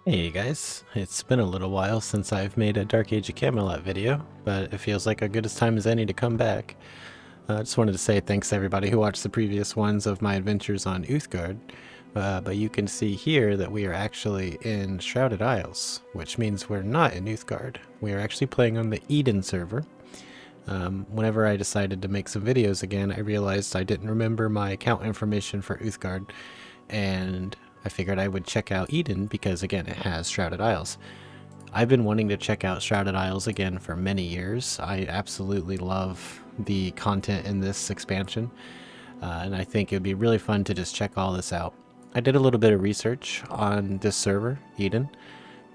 Hey guys, it's been a little while since I've made a Dark Age of Camelot video, but it feels like a good as time as any to come back. I just wanted to say thanks to everybody who watched the previous ones of my adventures on Uthgard, but you can see here that we are actually in Shrouded Isles, which means we're not in Uthgard. We are actually playing on the Eden server. Whenever I decided to make some videos again, I realized I didn't remember my account information for Uthgard, and I figured I would check out Eden because, again, it has Shrouded Isles. I've been wanting to check out Shrouded Isles again for many years. I absolutely love the content in this expansion, and I think it would be really fun to just check all this out. I did a little bit of research on this server, Eden,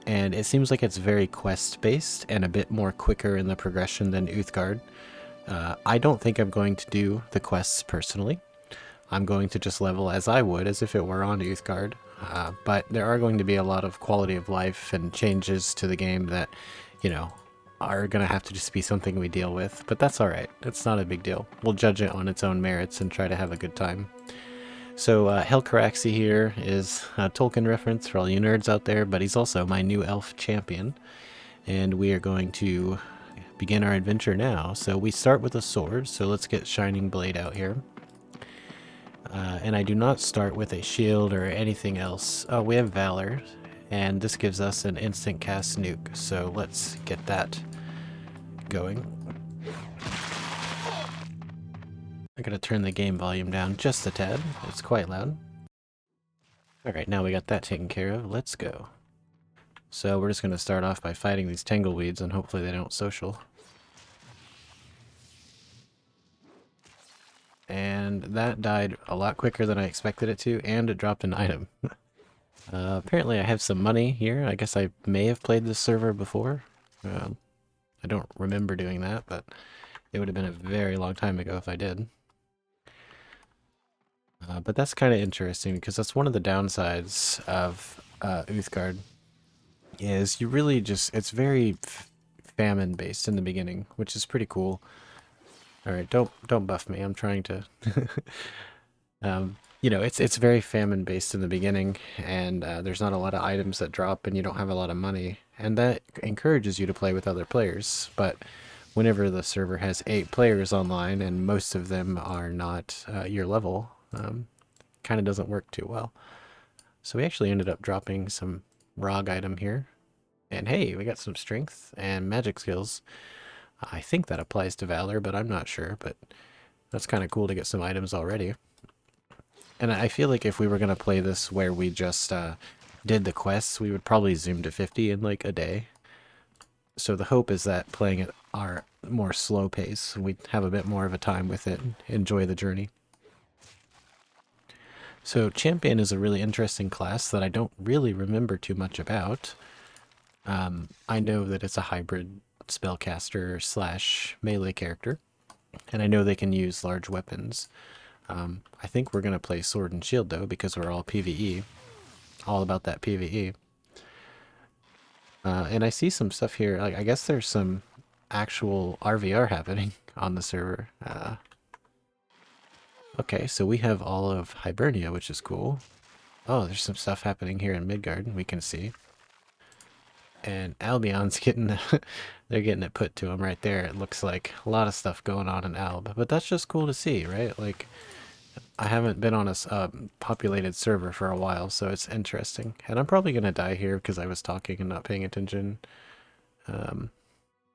and it seems like it's very quest-based and a bit more quicker in the progression than Uthgard. I don't think I'm going to do the quests personally. I'm going to just level as I would, as if it were on Uthgard. But there are going to be a lot of quality of life and changes to the game that, are going to have to just be something we deal with. But that's alright. It's not a big deal. We'll judge it on its own merits and try to have a good time. So Helcaraxe here is a Tolkien reference for all you nerds out there, but he's also my new elf champion. And we are going to begin our adventure now. So we start with a sword, so let's get Shining Blade out here. And I do not start with a shield or anything else. Oh, we have Valor, and this gives us an instant cast nuke, so let's get that going. I'm gonna turn the game volume down just a tad. It's quite loud. Alright, now we got that taken care of. Let's go. So we're just gonna start off by fighting these tangleweeds, and hopefully they don't social. And that died a lot quicker than I expected it to, and it dropped an item. Apparently I have some money here. I guess I may have played this server before. I don't remember doing that, but it would have been a very long time ago if I did. But that's kind of interesting, because that's one of the downsides of Uthgard, is you really just, it's very famine based in the beginning, which is pretty cool. Alright, don't buff me. I'm trying to it's very famine based in the beginning, and there's not a lot of items that drop, and you don't have a lot of money, and that encourages you to play with other players. But whenever the server has 8 players online and most of them are not your level, kind of doesn't work too well. So we actually ended up dropping some ROG item here, and hey, we got some strength and magic skills. I think that applies to Valor, but I'm not sure, but that's kind of cool to get some items already. And I feel like if we were going to play this where we just did the quests, we would probably zoom to 50 in like a day. So the hope is that playing at our more slow pace, we'd have a bit more of a time with it and enjoy the journey. So Champion is a really interesting class that I don't really remember too much about. I know that it's a hybrid spellcaster slash melee character, and I know they can use large weapons. I think we're going to play sword and shield though, because we're all PvE. All about that PvE. And I see some stuff here. Like, I guess there's some actual RVR happening on the server. Okay, so we have all of Hibernia, which is cool. Oh, there's some stuff happening here in Midgard, we can see. And Albion's getting, they're getting it put to them right there. It looks like a lot of stuff going on in Alb, but that's just cool to see, right? Like, I haven't been on a populated server for a while, so it's interesting. And I'm probably going to die here because I was talking and not paying attention.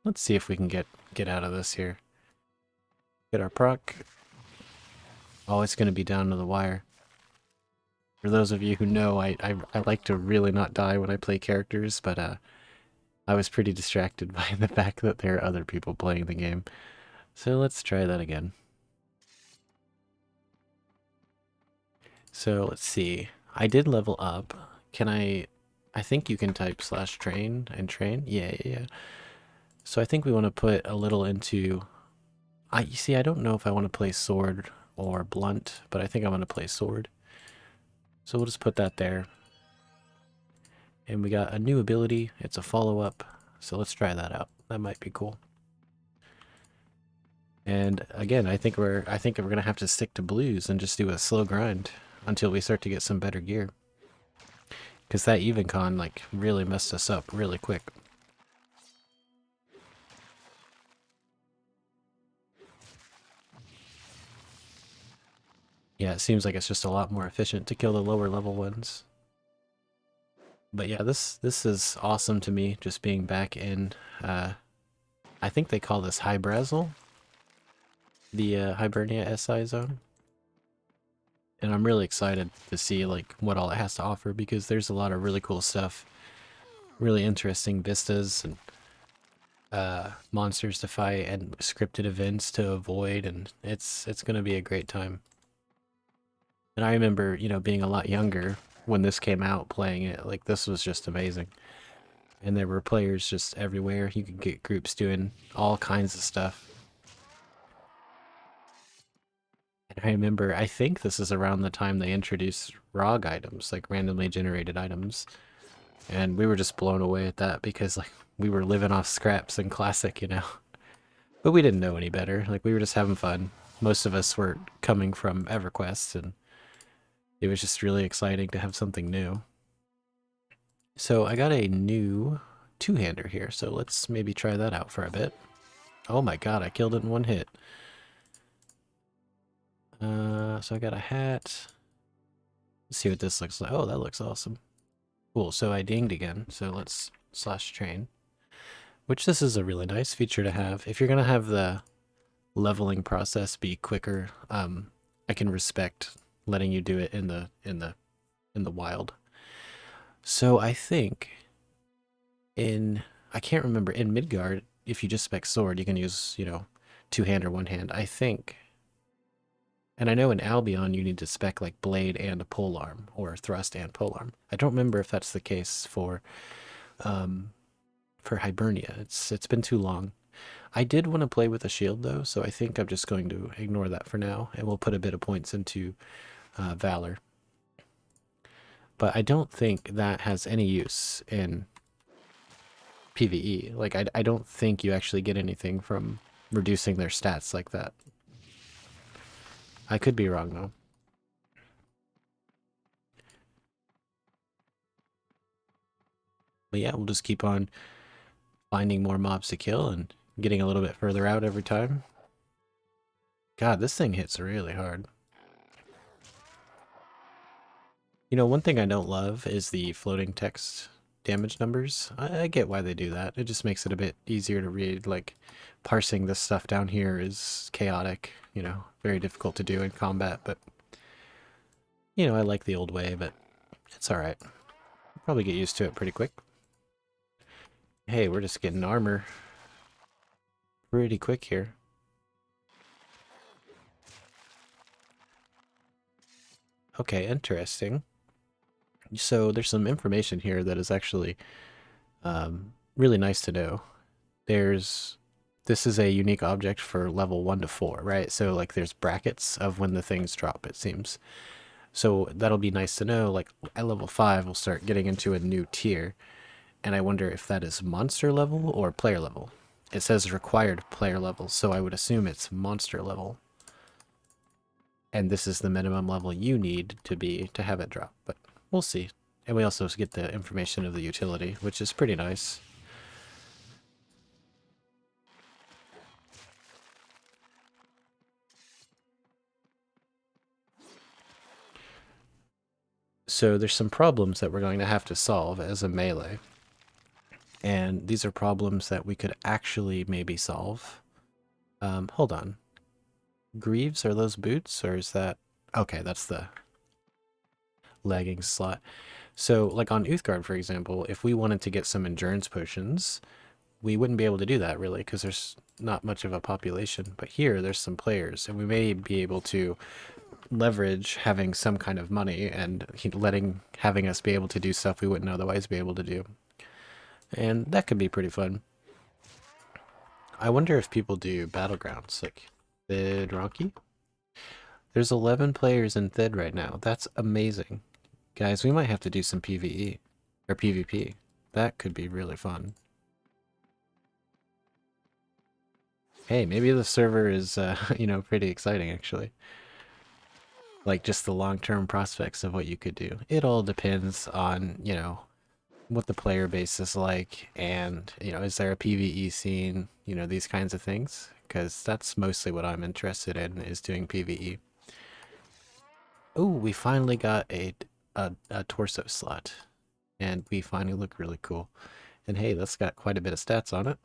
Let's see if we can get out of this here. Get our proc. Oh, it's going to be down to the wire. For those of you who know, I like to really not die when I play characters, but I was pretty distracted by the fact that there are other people playing the game. So let's try that again. So let's see. I did level up. Can I think you can type /train and train. Yeah. So I think we want to put a little into, you see, I don't know if I want to play sword or blunt, but I think I'm going to play sword. So we'll just put that there. And we got a new ability. It's a follow-up. So let's try that out. That might be cool. And again, I think we're gonna have to stick to blues and just do a slow grind until we start to get some better gear. Because that EvenCon, like, really messed us up really quick. Yeah, it seems like it's just a lot more efficient to kill the lower level ones. But yeah, this is awesome to me, just being back in, I think they call this HyBrasil, the Hibernia SI zone. And I'm really excited to see like what all it has to offer, because there's a lot of really cool stuff, really interesting vistas and monsters to fight and scripted events to avoid, and it's going to be a great time. And I remember, you know, being a lot younger when this came out, playing it. Like, this was just amazing. And there were players just everywhere. You could get groups doing all kinds of stuff. And I remember, I think this is around the time they introduced ROG items, like randomly generated items. And we were just blown away at that, because like we were living off scraps in Classic, you know. But we didn't know any better. Like, we were just having fun. Most of us were coming from EverQuest, and it was just really exciting to have something new. So I got a new two-hander here, so let's maybe try that out for a bit. Oh my god, I killed it in one hit. So I got a hat. Let's see what this looks like. Oh, that looks awesome. Cool, so I dinged again, so let's /train. Which, this is a really nice feature to have. If you're gonna have the leveling process be quicker, I can respect letting you do it in the wild. So I think I can't remember, in Midgard, if you just spec sword, you can use, you know, two-hand or one-hand, I think. And I know in Albion you need to spec like blade and a polearm, or thrust and polearm. I don't remember if that's the case for Hibernia. It's been too long. I did want to play with a shield though, so I think I'm just going to ignore that for now, and we'll put a bit of points into Valor. But I don't think that has any use in PvE. Like, I don't think you actually get anything from reducing their stats like that. I could be wrong though. But yeah, we'll just keep on finding more mobs to kill and getting a little bit further out every time. God, this thing hits really hard. You know, one thing I don't love is the floating text damage numbers. I get why they do that. It just makes it a bit easier to read. Like, parsing this stuff down here is chaotic, you know, very difficult to do in combat, but, you know, I like the old way, but it's alright. Probably get used to it pretty quick. Hey, we're just getting armor pretty quick here. Okay, interesting. So there's some information here that is actually really nice to know. This is a unique object for level 1 to 4, right? So like there's brackets of when the things drop, it seems. So that'll be nice to know. Like at level 5, we'll start getting into a new tier. And I wonder if that is monster level or player level. It says required player level, so I would assume it's monster level. And this is the minimum level you need to be to have it drop, but we'll see. And we also get the information of the utility, which is pretty nice. So there's some problems that we're going to have to solve as a melee. And these are problems that we could actually maybe solve. Hold on. Greaves, are those boots, or is that... Okay, that's the leggings slot. So, like on Uthgard, for example, if we wanted to get some endurance potions, we wouldn't be able to do that, really, because there's not much of a population. But here, there's some players, and we may be able to leverage having some kind of money and having us be able to do stuff we wouldn't otherwise be able to do. And that could be pretty fun. I wonder if people do battlegrounds, like Thid. There's 11 players in Thid right now. That's amazing. Guys, we might have to do some PvE, or PvP. That could be really fun. Hey, maybe the server is, you know, pretty exciting, actually. like just the long-term prospects of what you could do. It all depends on, you know, what the player base is like, and, you know, is there a PvE scene, you know, these kinds of things, because that's mostly what I'm interested in, is doing PvE. Oh, we finally got a torso slot, and we finally look really cool. And hey, that's got quite a bit of stats on it.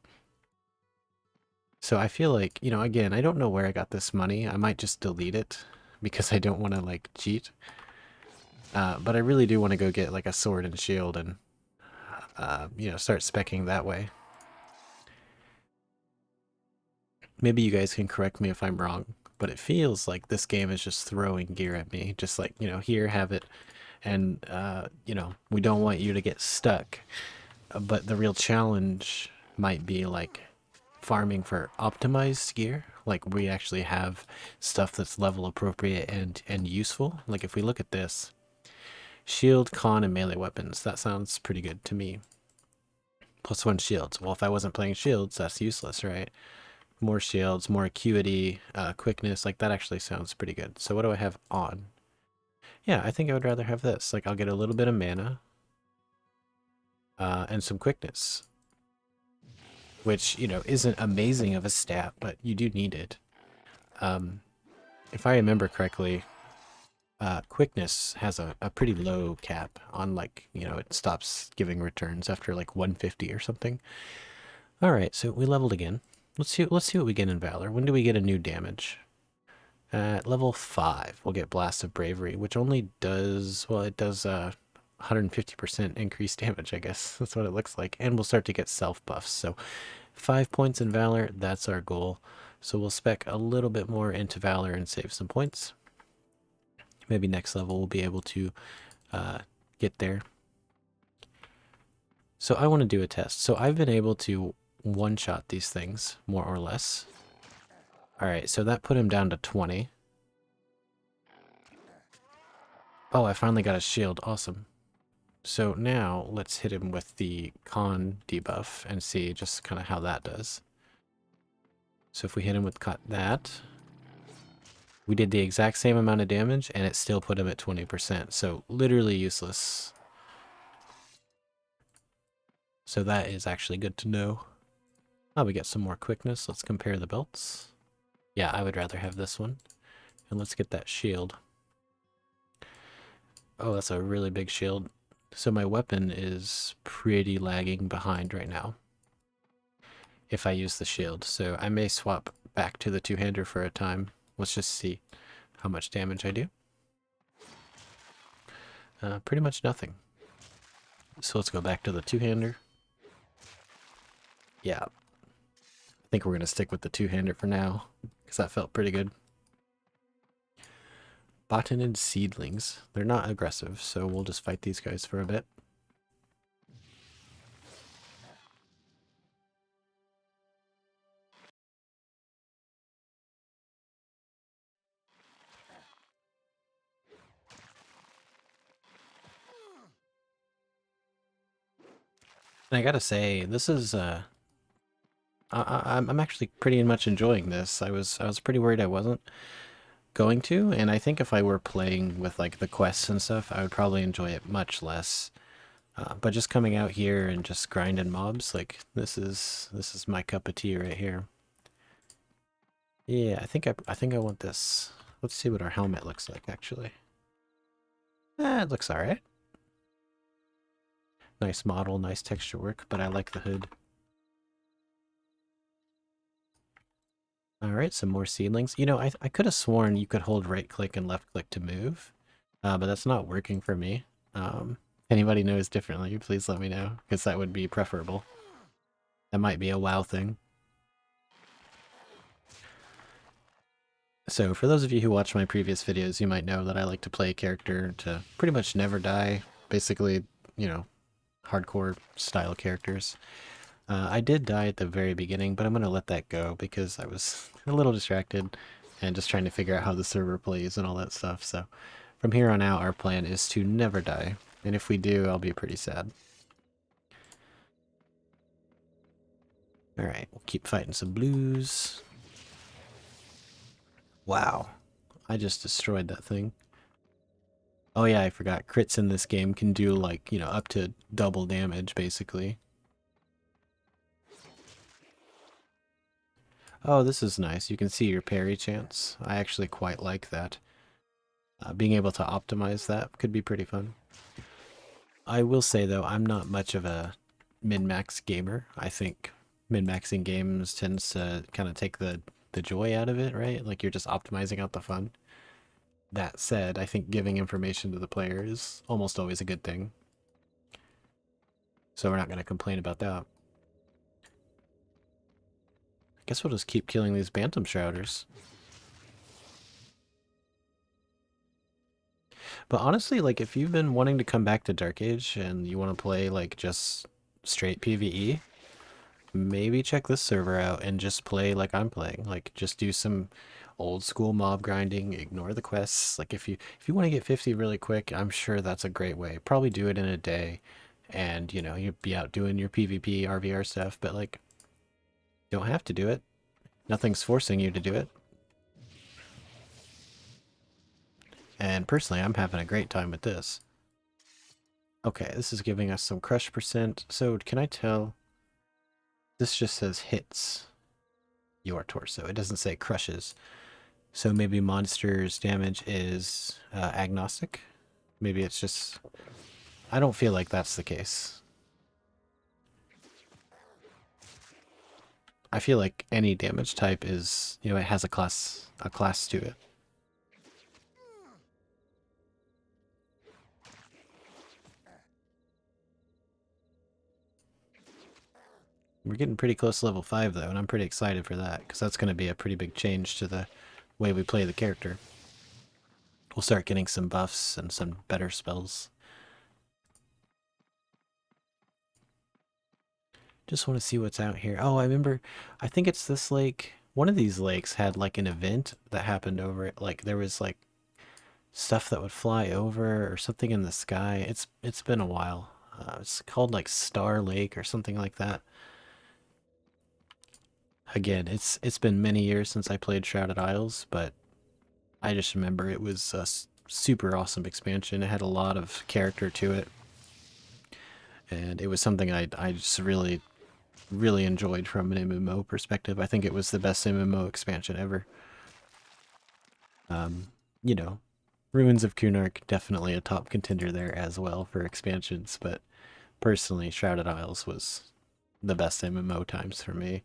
So I feel like, you know, again, I don't know where I got this money. I might just delete it because I don't want to, like, cheat. But I really do want to go get, like, a sword and shield and, you know, start speccing that way. Maybe you guys can correct me if I'm wrong, but it feels like this game is just throwing gear at me. Just like, you know, here, have it. And, you know, we don't want you to get stuck. But the real challenge might be, like, farming for optimized gear. Like, we actually have stuff that's level appropriate and useful. Like, if we look at this, shield, con, and melee weapons, that sounds pretty good to me. +1 shields. Well, if I wasn't playing shields, that's useless, right? More shields, more acuity, quickness, like that actually sounds pretty good. So what do I have on? Yeah, I think I would rather have this. Like, I'll get a little bit of mana and some quickness, which, you know, isn't amazing of a stat, but you do need it. If I remember correctly, quickness has a pretty low cap on, like, you know, it stops giving returns after like 150 or something. All right, so we leveled again. Let's see what we get in Valor. When do we get a new damage? At level 5, we'll get Blast of Bravery, which only does, well, it does 150% increased damage, I guess. That's what it looks like. And we'll start to get self buffs. So 5 points in Valor, that's our goal. So we'll spec a little bit more into Valor and save some points. Maybe next level we'll be able to get there. So I want to do a test. So I've been able to one-shot these things, more or less. Alright, so that put him down to 20. Oh, I finally got a shield. Awesome. So now let's hit him with the con debuff and see just kind of how that does. So if we hit him with that, we did the exact same amount of damage and it still put him at 20%. So literally useless. So that is actually good to know. Oh, we get some more quickness. Let's compare the belts. Yeah, I would rather have this one. And let's get that shield. Oh, that's a really big shield. So my weapon is pretty lagging behind right now if I use the shield. So I may swap back to the two-hander for a time. Let's just see how much damage I do. Pretty much nothing. So let's go back to the two-hander. Yeah. I think we're going to stick with the two-hander for now because that felt pretty good. Botanid seedlings. They're not aggressive, so we'll just fight these guys for a bit. And I gotta say, this is I'm actually pretty much enjoying this. I was pretty worried I wasn't going to, and I think if I were playing with like the quests and stuff, I would probably enjoy it much less. But just coming out here and just grinding mobs, like this is my cup of tea right here. Yeah, I think I want this. Let's see what our helmet looks like actually. It looks alright. Nice model, nice texture work, but I like the hood. Alright, some more seedlings. You know, I could have sworn you could hold right click and left click to move, but that's not working for me. Anybody knows differently, please let me know, because that would be preferable. That might be a WoW thing. So for those of you who watch my previous videos, you might know that I like to play a character to pretty much never die. Basically, you know, hardcore style characters. I did die at the very beginning, but I'm going to let that go because I was a little distracted and just trying to figure out how the server plays and all that stuff. So from here on out, our plan is to never die. And if we do, I'll be pretty sad. Alright, we'll keep fighting some blues. Wow, I just destroyed that thing. Oh yeah, I forgot. Crits in this game can do like, up to double damage basically. Oh, this is nice. You can see your parry chance. I actually quite like that. Being able to optimize that could be pretty fun. I will say though, I'm not much of a min-max gamer. I think min-maxing games tends to kind of take the joy out of it, right? Like you're just optimizing out the fun. That said, I think giving information to the player is almost always a good thing. So we're not going to complain about that. I guess we'll just keep killing these Bantam Shrouders. But honestly, like if you've been wanting to come back to Dark Age and you want to play like just straight PvE, maybe check this server out and just play like I'm playing. Like just do some old school mob grinding, ignore the quests. Like if you want to get 50 really quick, I'm sure that's a great way. Probably do it in a day and you'd be out doing your PvP, RVR stuff, but like don't have to do it. Nothing's forcing you to do it. And personally, I'm having a great time with this. Okay, this is giving us some crush percent. So can I tell? This just says hits your torso. It doesn't say crushes. So maybe monster's damage is agnostic. Maybe it's just... I don't feel like that's the case. I feel like any damage type is, it has a class to it. We're getting pretty close to level 5 though, and I'm pretty excited for that, because that's going to be a pretty big change to the way we play the character. We'll start getting some buffs and some better spells. Just want to see what's out here. Oh, I remember, I think it's this lake. One of these lakes had like an event that happened over it. Like there was like stuff that would fly over or something in the sky. It's been a while. It's called like Star Lake or something like that. Again, it's been many years since I played Shrouded Isles, but I just remember it was a super awesome expansion. It had a lot of character to it, and it was something I just really enjoyed from an MMO perspective. I think it was the best MMO expansion ever. Um, you know, Ruins of Kunark definitely a top contender there as well for expansions, but personally, Shrouded Isles was the best MMO times for me.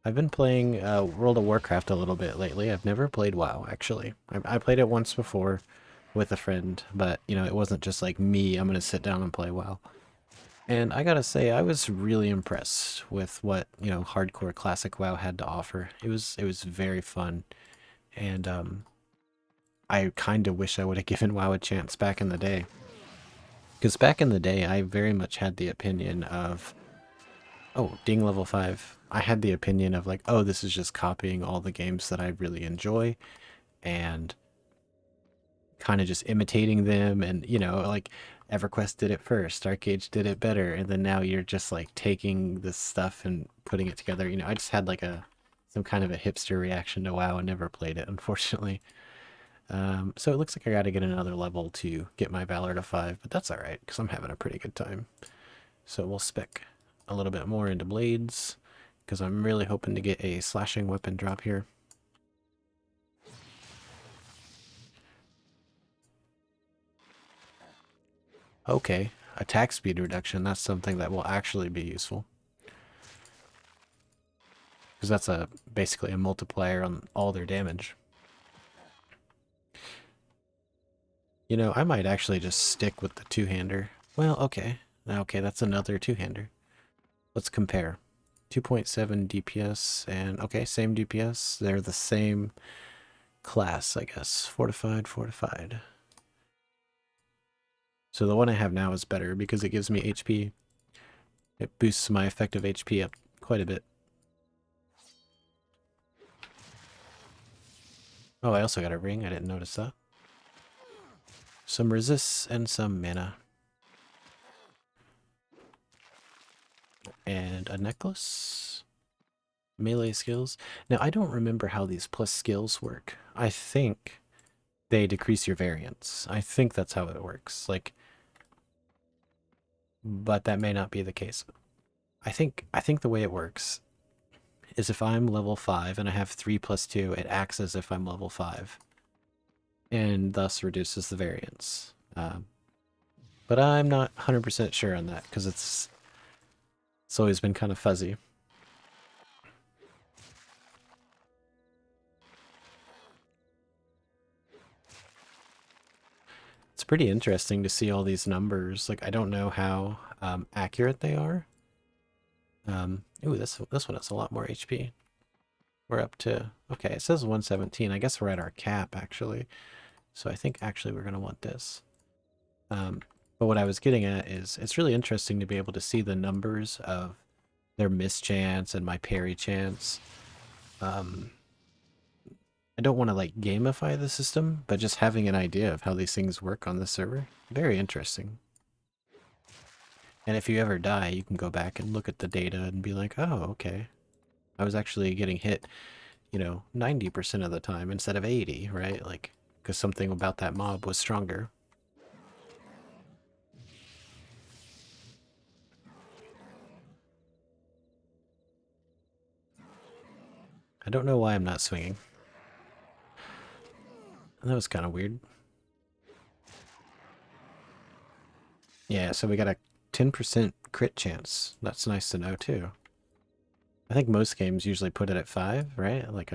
I've been playing World of Warcraft a little bit lately. I've never played WoW, actually. I played it once before with a friend, but, it wasn't just like me, I'm going to sit down and play WoW. And I gotta say, I was really impressed with what, hardcore classic WoW had to offer. It was very fun. And I kind of wish I would have given WoW a chance back in the day. Because back in the day, I very much had the opinion of, oh, ding level 5. I had the opinion of like, oh, this is just copying all the games that I really enjoy and kind of just imitating them. And, like EverQuest did it first, Arcade did it better. And then now you're just like taking this stuff and putting it together. I just had like some kind of a hipster reaction to WoW and never played it, unfortunately. So it looks like I got to get another level to get my Valor to 5, but that's all right because I'm having a pretty good time. So we'll spec a little bit more into blades because I'm really hoping to get a slashing weapon drop here. Okay, attack speed reduction. That's something that will actually be useful because that's basically a multiplier on all their damage. I might actually just stick with the two-hander. Well, okay. Okay, that's another two-hander. Let's compare. 2.7 DPS and okay, same DPS. They're the same class, I guess. Fortified, fortified. So the one I have now is better because it gives me HP. It boosts my effective HP up quite a bit. Oh, I also got a ring. I didn't notice that. Some resists and some mana. And a necklace. Melee skills. Now, I don't remember how these plus skills work. I think they decrease your variance. I think that's how it works. Like, but that may not be the case. I think the way it works is if I'm level 5 and I have 3 plus 2, it acts as if I'm level 5 and thus reduces the variance. But I'm not 100% sure on that because it's always been kind of fuzzy. It's pretty interesting to see all these numbers. Like, I don't know how accurate they are. Ooh, this one has a lot more HP. We're up to, okay, it says 117. I guess we're at our cap, actually. So I think actually we're going to want this. But what I was getting at is it's really interesting to be able to see the numbers of their miss chance and my parry chance. I don't want to like gamify the system, but just having an idea of how these things work on the server, very interesting. And if you ever die, you can go back and look at the data and be like, oh, okay. I was actually getting hit, 90% of the time instead of 80, right? Like, because something about that mob was stronger. I don't know why I'm not swinging. That was kind of weird. Yeah, so we got a 10% crit chance. That's nice to know, too. I think most games usually put it at 5, right? Like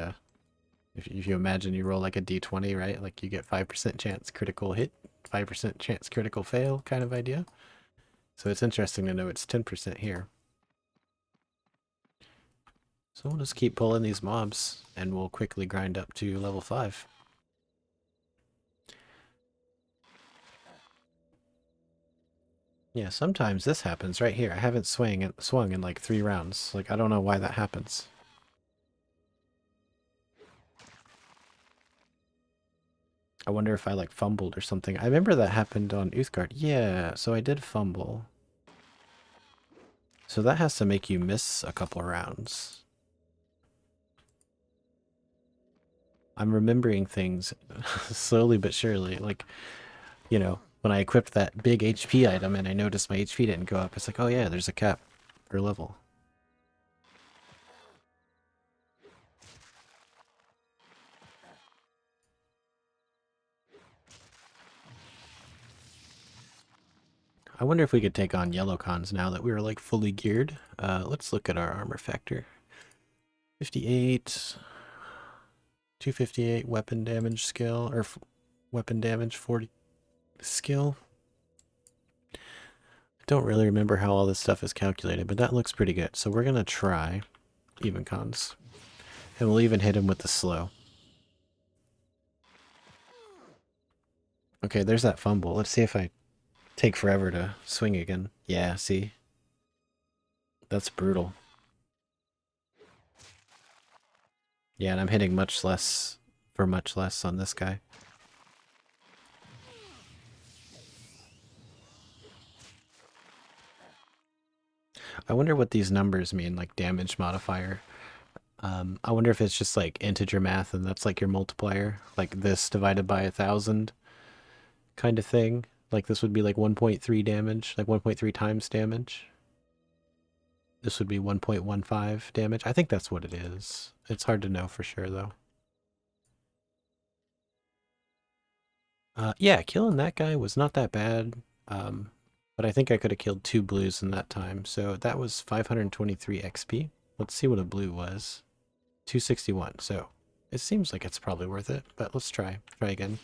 if you imagine you roll like a d20, right? Like you get 5% chance critical hit, 5% chance critical fail kind of idea. So it's interesting to know it's 10% here. So we'll just keep pulling these mobs and we'll quickly grind up to level 5. Yeah, sometimes this happens right here. I haven't swung in like 3 rounds. Like, I don't know why that happens. I wonder if I like fumbled or something. I remember that happened on Uthgard. Yeah, so I did fumble. So that has to make you miss a couple rounds. I'm remembering things slowly but surely. Like, when I equipped that big HP item and I noticed my HP didn't go up, it's like, oh yeah, there's a cap per level. I wonder if we could take on yellow cons now that we were like fully geared. Let's look at our armor factor. 58, 258 weapon damage skill, or weapon damage 40 skill. I don't really remember how all this stuff is calculated, but that looks pretty good. So we're going to try even cons. And we'll even hit him with the slow. Okay, there's that fumble. Let's see if I take forever to swing again. Yeah, see? That's brutal. Yeah, and I'm hitting much less on this guy. I wonder what these numbers mean, like damage modifier. I wonder if it's just like integer math and that's like your multiplier, like this divided by 1,000 kind of thing. Like this would be like 1.3 damage, like 1.3 times damage. This would be 1.15 damage. I think that's what it is. It's hard to know for sure though. Yeah, killing that guy was not that bad. But I think I could have killed 2 blues in that time. So that was 523 XP. Let's see what a blue was. 261. So it seems like it's probably worth it, but let's try. Try again.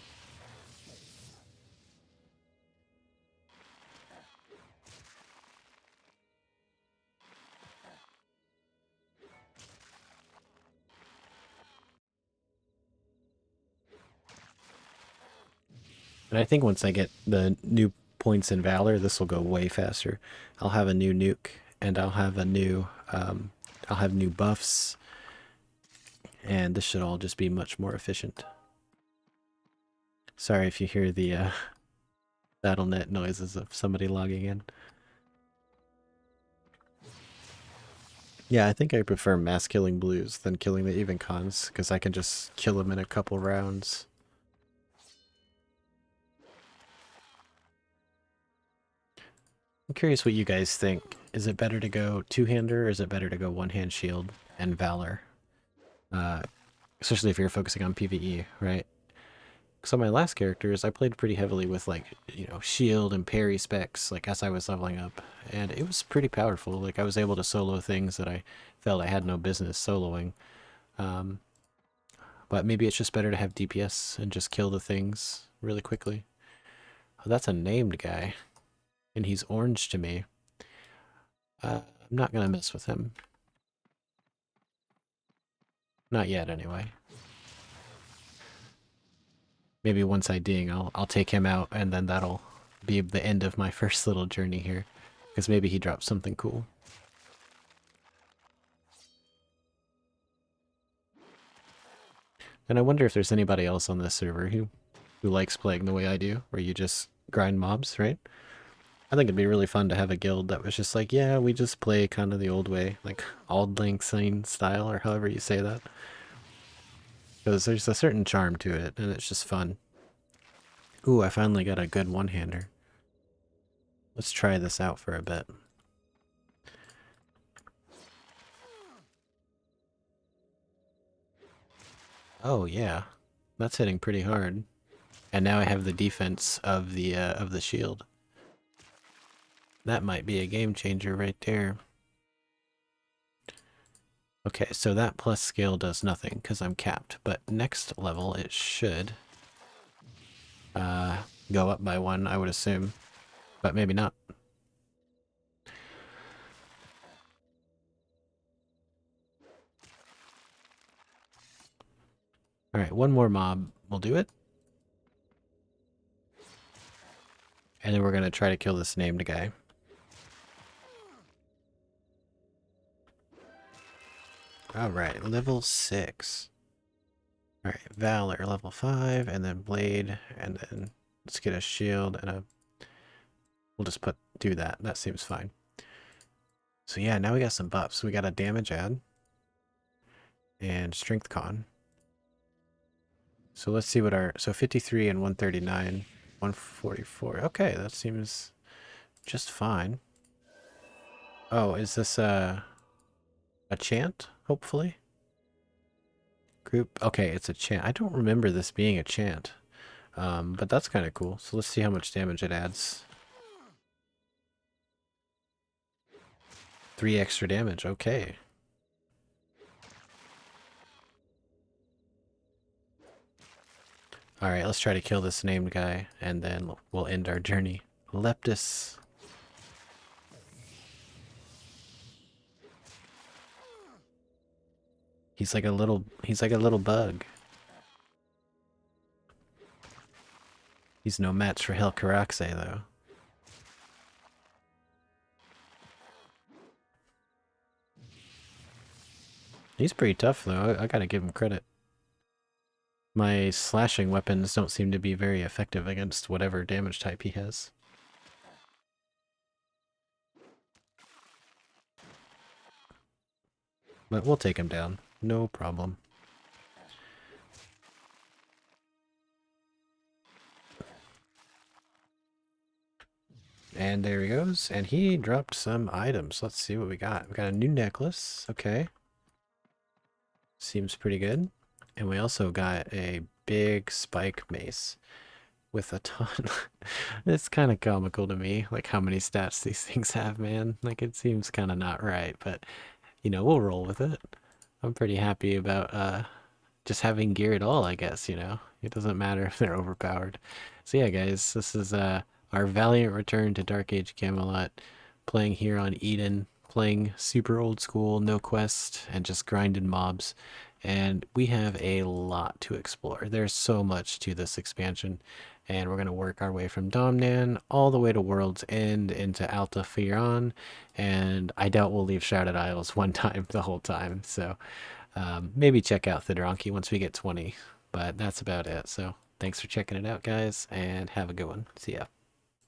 And I think once I get the new points in Valor, this will go way faster. I'll have a new nuke, and I'll have a new, I'll have new buffs, and this should all just be much more efficient. Sorry if you hear the BattleNet noises of somebody logging in. Yeah, I think I prefer mass killing blues than killing the even cons, because I can just kill them in a couple rounds. I'm curious what you guys think. Is it better to go two-hander or is it better to go one-hand shield and Valor? Especially if you're focusing on PvE, right? So my last characters, I played pretty heavily with like, shield and parry specs, like as I was leveling up. And it was pretty powerful. Like I was able to solo things that I felt I had no business soloing. Um, but maybe it's just better to have DPS and just kill the things really quickly. Oh, that's a named guy. And he's orange to me. I'm not gonna mess with him. Not yet, anyway. Maybe once I ding, I'll take him out, and then that'll be the end of my first little journey here. Because maybe he drops something cool. And I wonder if there's anybody else on this server who likes playing the way I do, where you just grind mobs, right? I think it'd be really fun to have a guild that was just like, yeah, we just play kind of the old way, like Auld Lang Syne style, or however you say that. Because there's a certain charm to it, and it's just fun. Ooh, I finally got a good one-hander. Let's try this out for a bit. Oh yeah, that's hitting pretty hard. And now I have the defense of the shield. That might be a game changer right there. Okay, so that plus scale does nothing because I'm capped, but next level it should go up by one, I would assume, but maybe not. All right, one more mob will do it. And then we're going to try to kill this named guy. All right, level 6. All right, Valor, level 5, and then Blade, and then let's get a shield and a... We'll just do that. That seems fine. So yeah, now we got some buffs. We got a damage add and strength con. So let's see what so 53 and 139, 144. Okay, that seems just fine. Oh, is this a chant, hopefully? Group, okay, it's a chant. I don't remember this being a chant, but that's kind of cool. So let's see how much damage it adds. 3 extra damage, okay. Alright, let's try to kill this named guy, and then we'll end our journey. Leptis. He's like a little bug. He's no match for Helcaraxe, though. He's pretty tough, though. I gotta give him credit. My slashing weapons don't seem to be very effective against whatever damage type he has. But we'll take him down. No problem. And there he goes. And he dropped some items. Let's see what we got. We got a new necklace. Okay. Seems pretty good. And we also got a big spike mace with a ton. It's kind of comical to me, like how many stats these things have, man. Like it seems kind of not right, but we'll roll with it. I'm pretty happy about just having gear at all, I guess, It doesn't matter if they're overpowered. So yeah, guys, this is our valiant return to Dark Age Camelot, playing here on Eden, playing super old school, no quest, and just grinding mobs. And we have a lot to explore. There's so much to this expansion, and we're going to work our way from Domnan all the way to World's End into Alta Firon, and I doubt we'll leave Shrouded Isles one time the whole time. So maybe check out Thidronki once we get 20, but that's about it. So thanks for checking it out, guys, and have a good one. See ya.